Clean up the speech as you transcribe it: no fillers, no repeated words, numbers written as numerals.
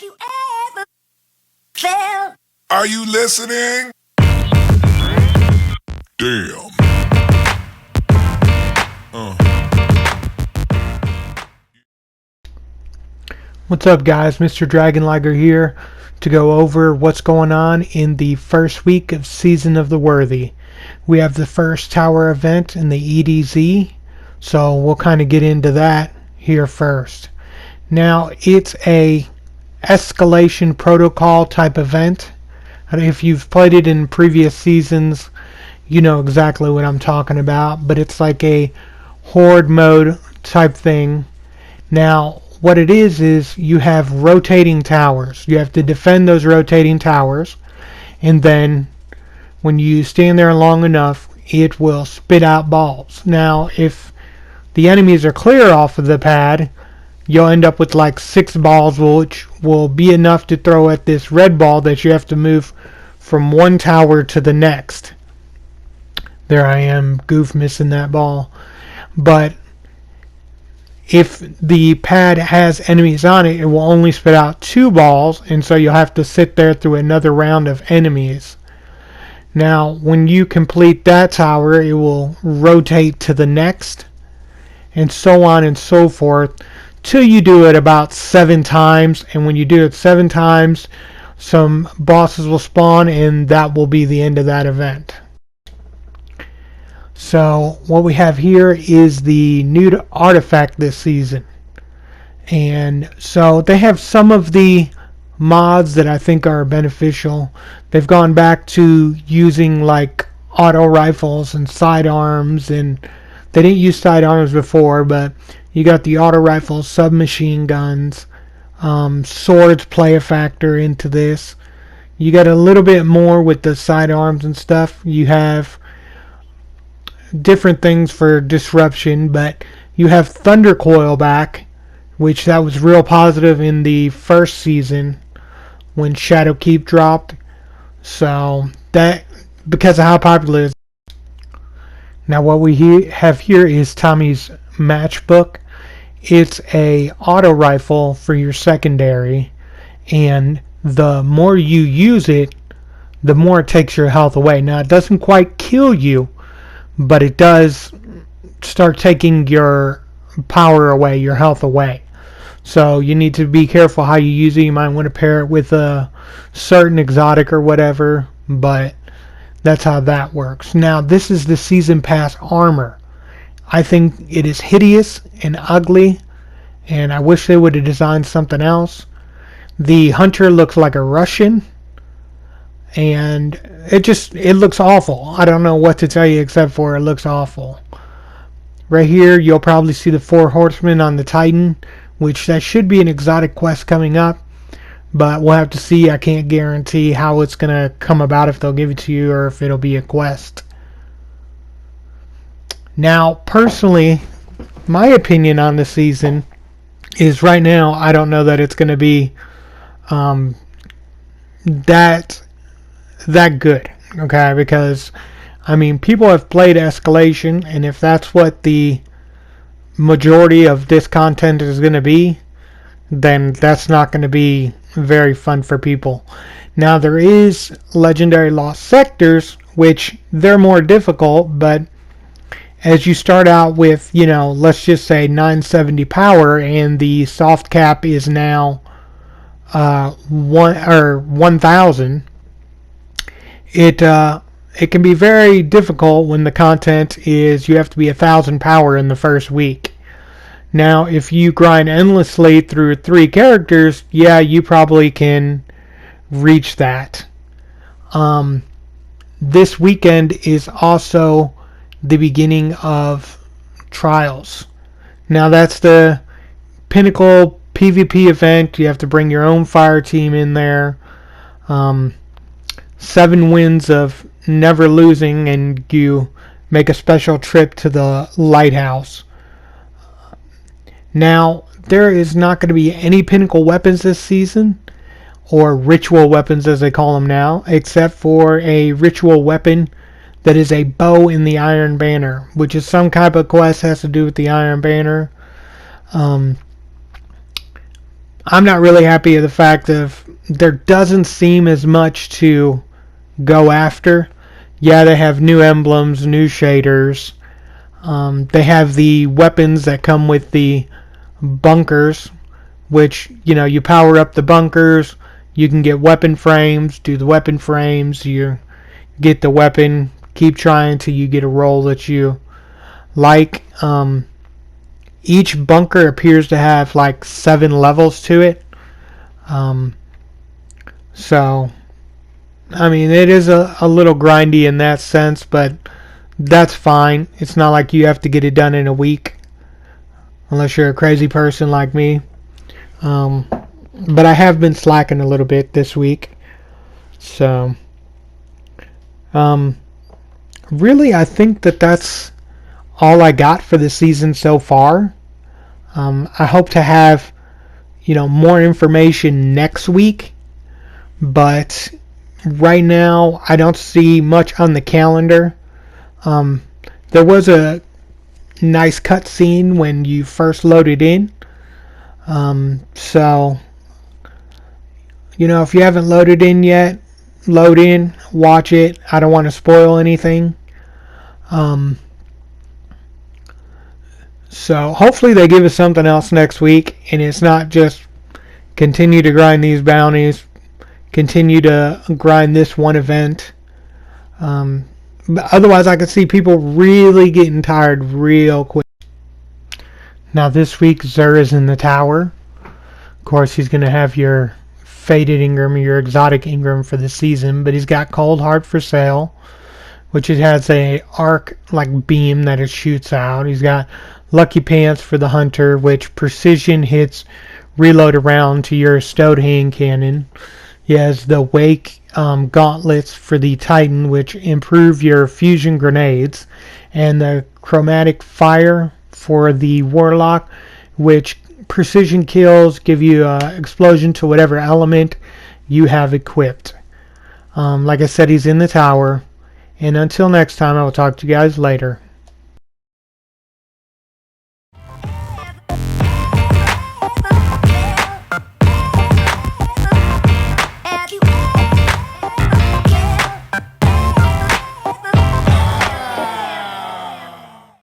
you ever felt. Are you listening? Damn. What's up, guys? Mr. Dragonliger here to go over what's going on in the first week of Season of the Worthy. We have the first tower event in the EDZ, so we'll kind of get into that here first. Now, it's a escalation protocol type event. If you've played it in previous seasons, you know exactly what I'm talking about, but it's like a horde mode type thing. Now, what it is you have rotating towers. You have to defend those rotating towers, and then when you stand there long enough, it will spit out balls. Now, if the enemies are clear off of the pad, you'll end up with like 6 balls, which will be enough to throw at this red ball that you have to move from one tower to the next. There I am, goof, missing that ball. But if the pad has enemies on it, it will only spit out 2 balls, and so you'll have to sit there through another round of enemies. Now, when you complete that tower, it will rotate to the next, and so on and so forth, till you do it about 7 times. And when you do it 7 times, some bosses will spawn, and that will be the end of that event. So what we have here is the new artifact this season. And so they have some of the mods that I think are beneficial. They've gone back to using like auto rifles and sidearms, and they didn't use sidearms before, but you got the auto rifles, submachine guns, swords play a factor into this. You got a little bit more with the sidearms and stuff. You have different things for disruption, but you have Thunder Coil back, which that was real positive in the first season when Shadowkeep dropped. So that, because of how popular it is. Now what we have here is Tommy's matchbook. It's a auto rifle for your secondary, and the more you use it, the more it takes your health away. Now it doesn't quite kill you, but it does start taking your power away, your health away. So you need to be careful how you use it. You might want to pair it with a certain exotic or whatever, but that's how that works. Now, this is the Season Pass armor. I think it is hideous and ugly, and I wish they would have designed something else. The hunter looks like a Russian, and it looks awful. I don't know what to tell you except for it looks awful. Right here, you'll probably see the 4 horsemen on the Titan, which that should be an exotic quest coming up, but we'll have to see. I can't guarantee how it's going to come about, if they'll give it to you or if it'll be a quest. Now, personally, my opinion on the season is right now, I don't know that it's going to be that good, okay? Because I mean, people have played Escalation, and if that's what the majority of this content is going to be, then that's not going to be very fun for people. Now, there is Legendary Lost Sectors, which they're more difficult, but as you start out with, you know, let's just say 970 power, and the soft cap is now 1000. It can be very difficult when the content is you have to be 1000 power in the first week. Now, if you grind endlessly through 3 characters, yeah, you probably can reach that. This weekend is also the beginning of Trials. Now, that's the pinnacle PvP event. You have to bring your own fire team in there. 7 wins of never losing, and you make a special trip to the lighthouse. Now, there is not going to be any pinnacle weapons this season, or ritual weapons as they call them now, except for a ritual weapon that is a bow in the Iron Banner, which is some type of quest has to do with the Iron Banner. I'm not really happy with the fact of there doesn't seem as much to go after. Yeah, they have new emblems, new shaders. They have the weapons that come with the bunkers, which, you power up the bunkers, you can get weapon frames, do the weapon frames, you get the weapon, keep trying till you get a roll that you like. Each bunker appears to have like 7 levels to it. So, I mean, it is a little grindy in that sense, but that's fine. It's not like you have to get it done in a week, unless you're a crazy person like me. But I have been slacking a little bit this week. So, really, I think that's all I got for the season so far. I hope to have, more information next week. But right now, I don't see much on the calendar. There was a nice cutscene when you first loaded in. So, if you haven't loaded in yet, load in, watch it. I don't want to spoil anything. So hopefully they give us something else next week, and it's not just continue to grind these bounties, continue to grind this one event. But otherwise, I can see people really getting tired real quick. Now this week, Zur is in the tower. Of course, he's going to have your faded Ingram, your exotic Ingram for the season, but he's got Cold Heart for sale, which it has a arc like beam that it shoots out. He's got Lucky Pants for the Hunter, which precision hits reload around to your stowed hand cannon. He has the Wake gauntlets for the Titan, which improve your fusion grenades, and the Chromatic Fire for the Warlock, which precision kills, give you explosion to whatever element you have equipped. Like I said, he's in the tower. And until next time, I will talk to you guys later.